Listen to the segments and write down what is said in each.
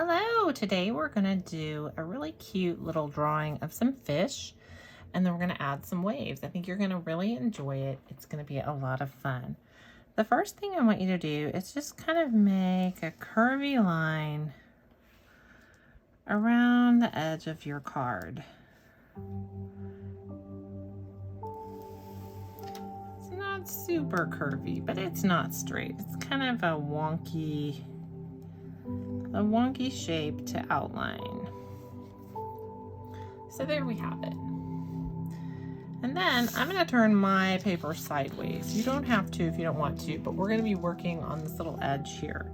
Hello, today we're gonna do a really cute little drawing of some fish, and then we're gonna add some waves. I think you're gonna really enjoy it. It's gonna be a lot of fun. The first thing I want you to do is just kind of make a curvy line around the edge of your card. It's not super curvy, but it's not straight. It's kind of a wonky shape to outline. So there we have it. And then I'm going to turn my paper sideways. You don't have to if you don't want to, but we're going to be working on this little edge here.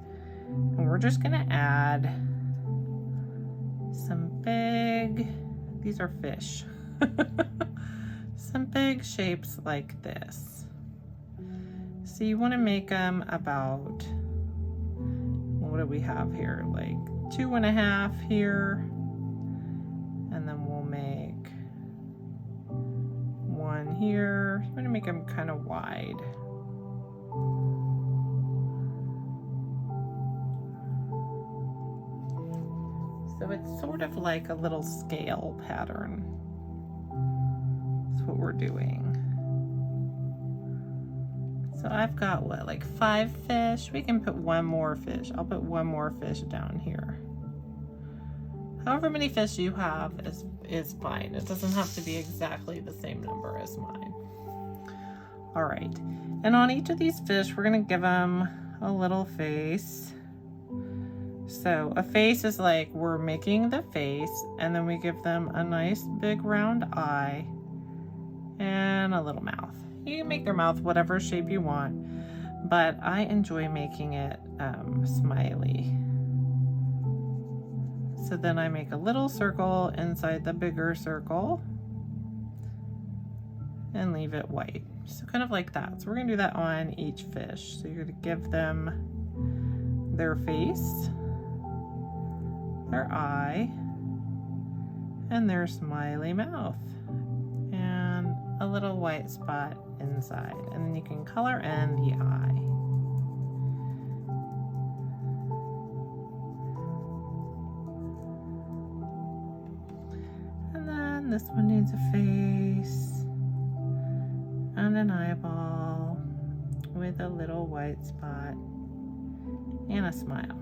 And we're just going to add some big, these are fish, some big shapes like this. So you want to make them about, what do we have here? Like 2.5 here. And then we'll make one here. I'm going to make them kind of wide. So it's sort of like a little scale pattern. That's what we're doing. So I've got what, like 5 fish? We can put one more fish. I'll put one more fish down here. However many fish you have is fine. It doesn't have to be exactly the same number as mine. All right, and on each of these fish, we're gonna give them a little face. So a face is like we're making the face, and then we give them a nice big round eye and a little mouth. You can make their mouth whatever shape you want, but I enjoy making it smiley. So then I make a little circle inside the bigger circle and leave it white. So kind of like that. So we're gonna do that on each fish. So you're gonna give them their face, their eye, and their smiley mouth, and a little white spot inside. And then you can color in the eye. This one needs a face and an eyeball with a little white spot and a smile.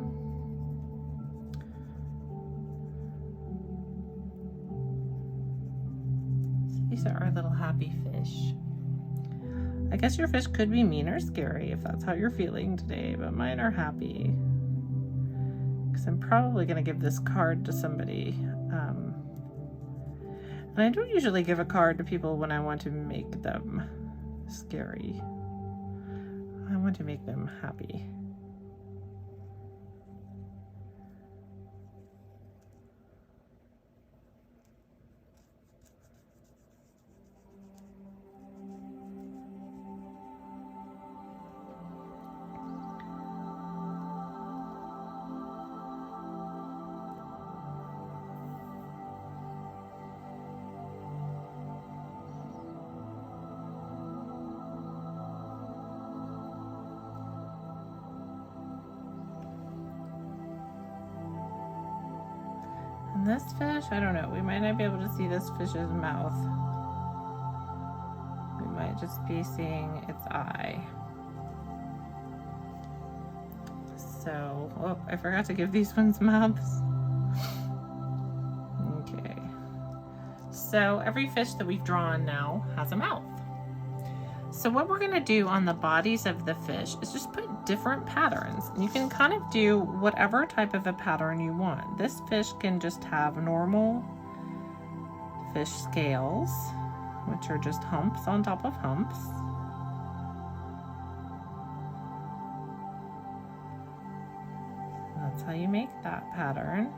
So these are our little happy fish. I guess your fish could be mean or scary if that's how you're feeling today, but mine are happy. Because I'm probably going to give this card to somebody. And I don't usually give a card to people when I want to make them scary. I want to make them happy. And this fish, I don't know, we might not be able to see this fish's mouth. We might just be seeing its eye. So, oh, I forgot to give these ones mouths. Okay. So every fish that we've drawn now has a mouth. So what we're gonna do on the bodies of the fish is just put different patterns. You can kind of do whatever type of a pattern you want. This fish can just have normal fish scales, which are just humps on top of humps. That's how you make that pattern.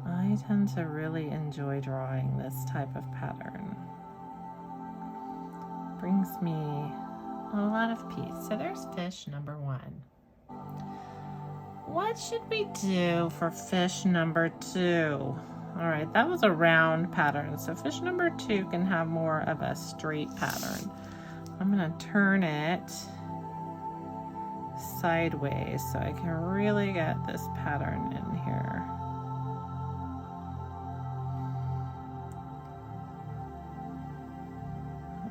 I tend to really enjoy drawing this type of pattern. Brings me a lot of peace. So there's fish number 1. what should we do for fish number 2? All right, that was a round pattern. So fish number 2 can have more of a straight pattern. I'm gonna turn it sideways so I can really get this pattern in here.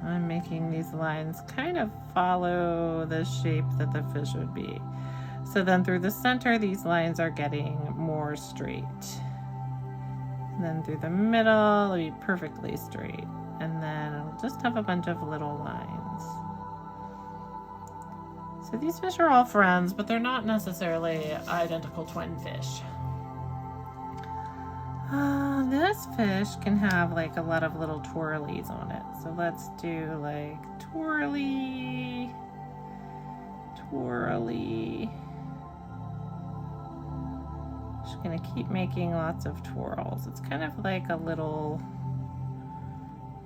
I'm making these lines kind of follow the shape that the fish would be. So then through the center, these lines are getting more straight. And then through the middle, it'll be perfectly straight. And then it'll just have a bunch of little lines. So these fish are all friends, but they're not necessarily identical twin fish. This fish can have like a lot of little twirlies on it. So let's do like twirly, twirly. Just gonna keep making lots of twirls. It's kind of like a little,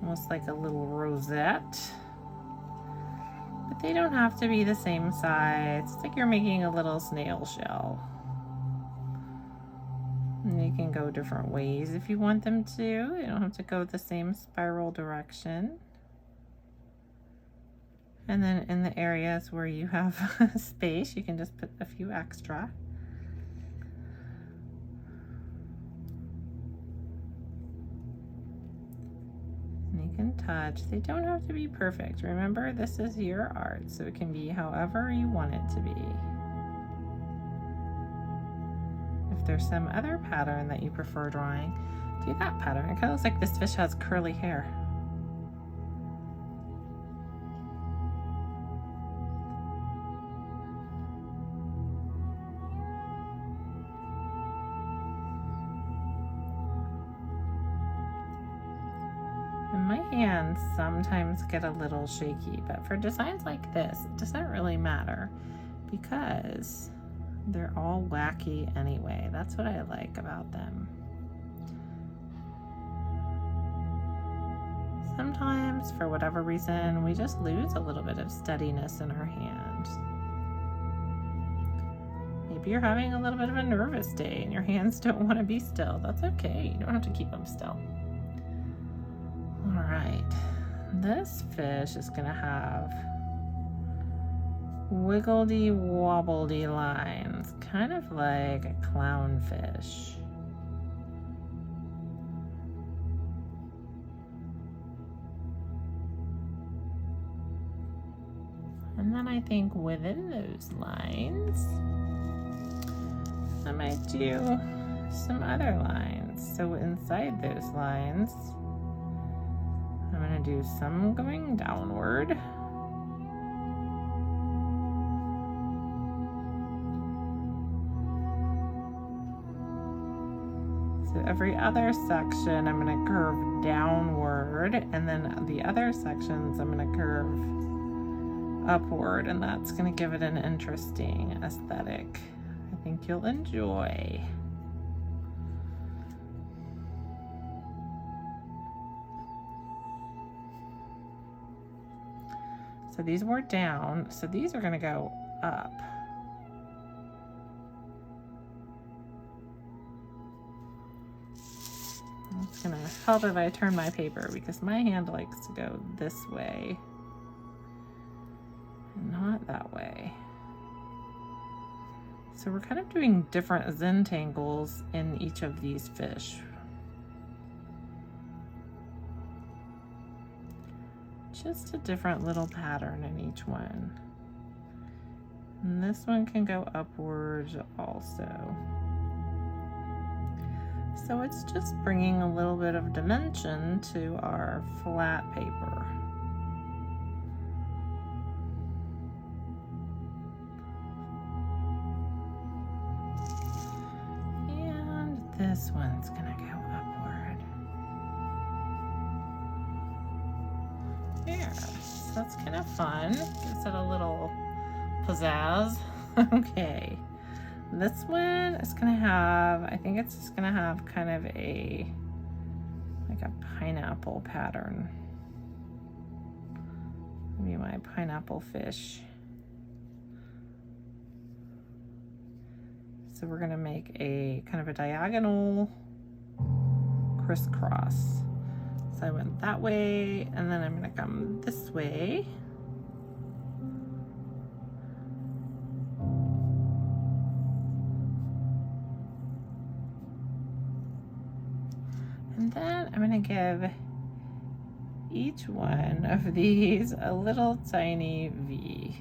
almost like a little rosette. But they don't have to be the same size. It's like you're making a little snail shell. And you can go different ways if you want them to. You don't have to go the same spiral direction. And then in the areas where you have space, you can just put a few extra. And you can touch. They don't have to be perfect. Remember, this is your art, so it can be however you want it to be. If there's some other pattern that you prefer drawing, do that pattern. It kind of looks like this fish has curly hair. And my hands sometimes get a little shaky, but for designs like this, it doesn't really matter because they're all wacky anyway. That's what I like about them. Sometimes, for whatever reason, we just lose a little bit of steadiness in our hands. Maybe you're having a little bit of a nervous day and your hands don't want to be still. That's okay. You don't have to keep them still. All right. This fish is going to have wiggledy wobbledy lines, kind of like a clownfish. And then I think within those lines, I might do some other lines. So inside those lines, I'm going to do some going downward. So every other section I'm going to curve downward, and then the other sections I'm going to curve upward, and that's going to give it an interesting aesthetic. I think you'll enjoy. So these were down, so these are going to go up. It's going to help if I turn my paper because my hand likes to go this way and not that way. So we're kind of doing different Zentangles in each of these fish. Just a different little pattern in each one. And this one can go upwards also. So it's just bringing a little bit of dimension to our flat paper. And this one's gonna go upward. There, so that's kind of fun. Gives it a little pizzazz. Okay. This one is gonna have, I think it's just gonna have kind of like a pineapple pattern. Maybe my pineapple fish. So we're gonna make a kind of a diagonal crisscross. So I went that way, and then I'm gonna come this way. And then I'm gonna give each one of these a little tiny V.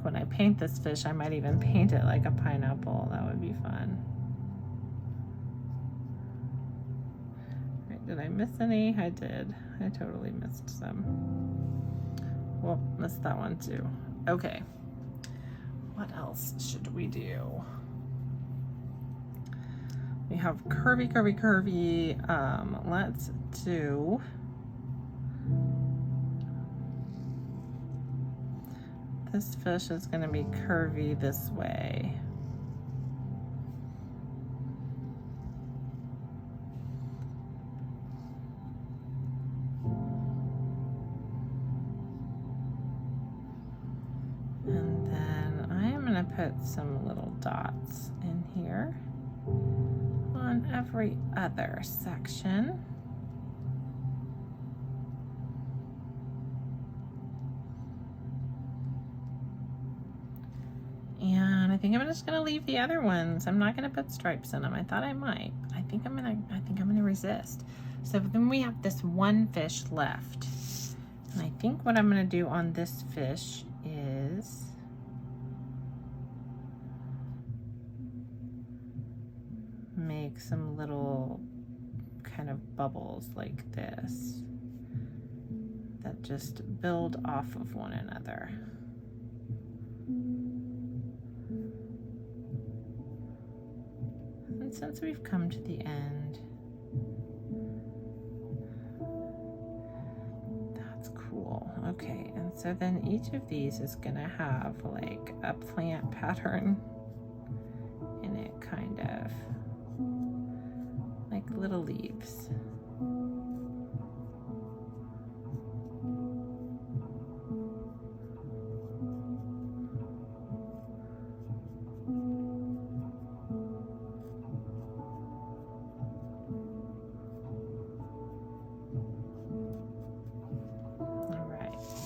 When I paint this fish, I might even paint it like a pineapple. That would be fun. Right, did I miss any? I did. I totally missed some. Well, missed that one too. Okay. What else should we do? We have curvy, curvy, curvy. Let's do... This fish is going to be curvy this way. And then I'm going to put some little dots in here on every other section. And I think I'm just gonna leave the other ones. I'm not gonna put stripes in them. I thought I might. I think I'm gonna resist. So then we have this one fish left. And I think what I'm gonna do on this fish is make some little kind of bubbles like this that just build off of one another. And since we've come to the end, that's cool. Okay, and so then each of these is gonna have like a plant pattern in it, kind of like little leaves.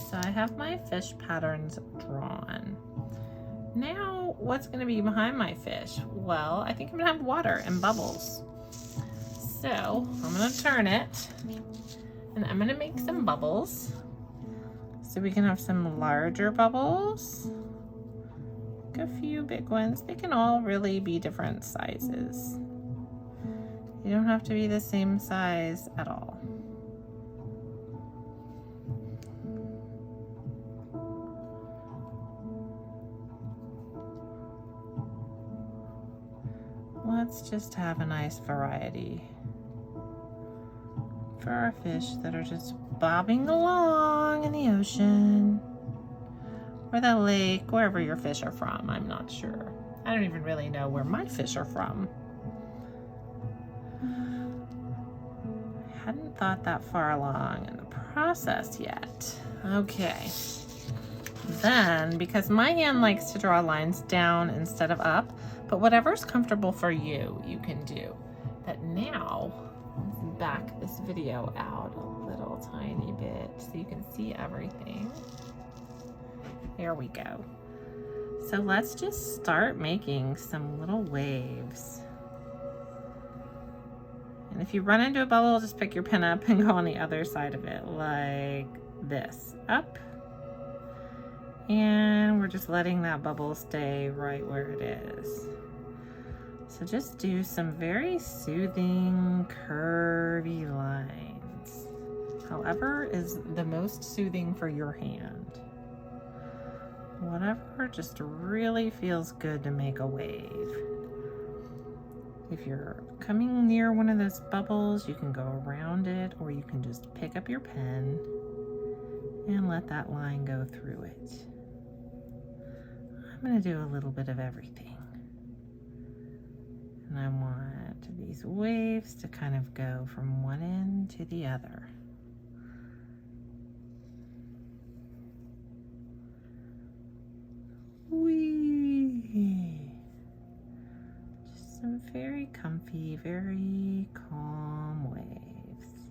So I have my fish patterns drawn. Now, what's gonna be behind my fish? Well, I think I'm gonna have water and bubbles. So I'm gonna turn it and I'm gonna make some bubbles. So we can have some larger bubbles, a few big ones. They can all really be different sizes. You don't have to be the same size at all. Let's just have a nice variety for our fish that are just bobbing along in the ocean or the lake, wherever your fish are from. I'm not sure. I don't even really know where my fish are from. I hadn't thought that far along in the process yet. Okay. Then, because my hand likes to draw lines down instead of up, but whatever's comfortable for you, you can do. But now, let's back this video out a little tiny bit so you can see everything. There we go. So let's just start making some little waves. And if you run into a bubble, just pick your pen up and go on the other side of it, like this. Up. And we're just letting that bubble stay right where it is. So just do some very soothing, curvy lines. However is the most soothing for your hand. Whatever just really feels good to make a wave. If you're coming near one of those bubbles, you can go around it, or you can just pick up your pen and let that line go through it. I'm going to do a little bit of everything. And I want these waves to kind of go from one end to the other. Whee! Just some very comfy, very calm waves.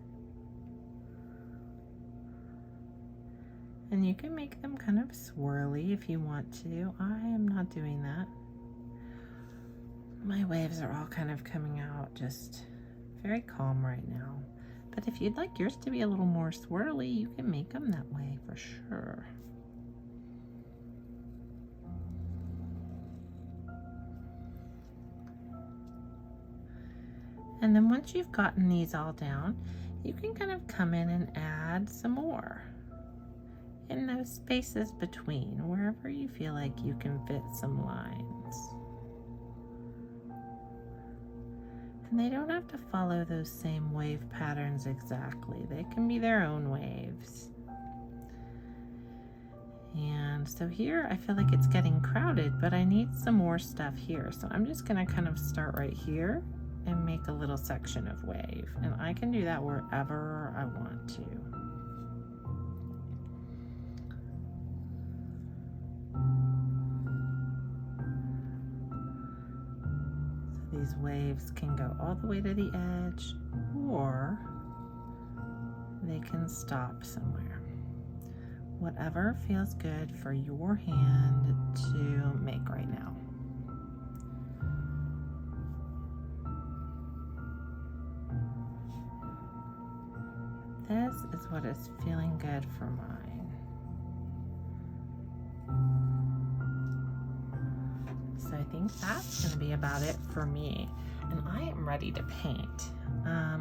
And you can make them kind of swirly if you want to. I am not doing that. My waves are all kind of coming out just very calm right now. But if you'd like yours to be a little more swirly, you can make them that way for sure. And then once you've gotten these all down, you can kind of come in and add some more in those spaces between, wherever you feel like you can fit some lines. And they don't have to follow those same wave patterns exactly. They can be their own waves. And so here I feel like it's getting crowded, but I need some more stuff here. So I'm just gonna kind of start right here and make a little section of wave. And I can do that wherever I want to. So these waves can go all the way to the edge, or they can stop somewhere. Whatever feels good for your hand to make right now. This is what is feeling good for mine. So I think that's going to be about it for me. And I am ready to paint.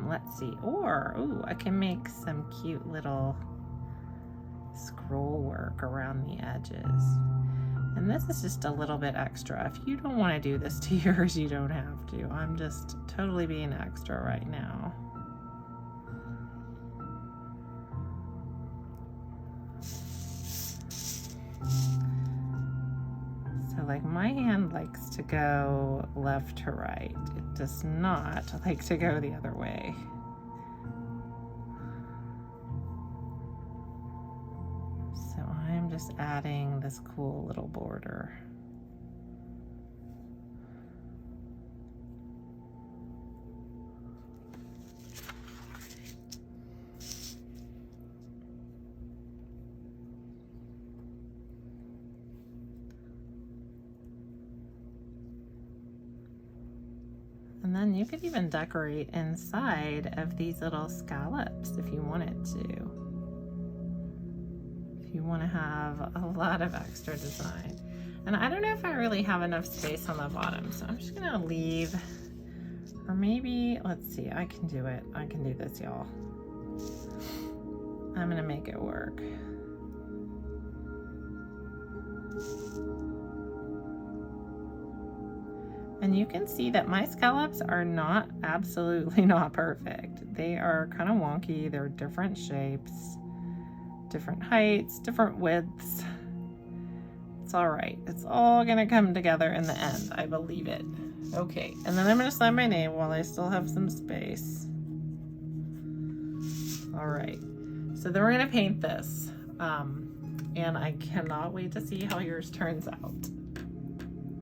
Let's see. Or, ooh, I can make some cute little scroll work around the edges. And this is just a little bit extra. If you don't want to do this to yours, you don't have to. I'm just totally being extra right now. So like my hand likes to go left to right. It does not like to go the other way. So I'm just adding this cool little border. And then you could even decorate inside of these little scallops if you wanted to. If you want to have a lot of extra design. And I don't know if I really have enough space on the bottom, so I'm just gonna leave, or maybe, let's see, I can do it. I can do this, y'all. I'm gonna make it work. And you can see that my scallops are not, absolutely not perfect. They are kind of wonky. They're different shapes, different heights, different widths. It's all right. It's all gonna come together in the end. I believe it. Okay, and then I'm gonna sign my name while I still have some space. All right, so then we're gonna paint this. And I cannot wait to see how yours turns out.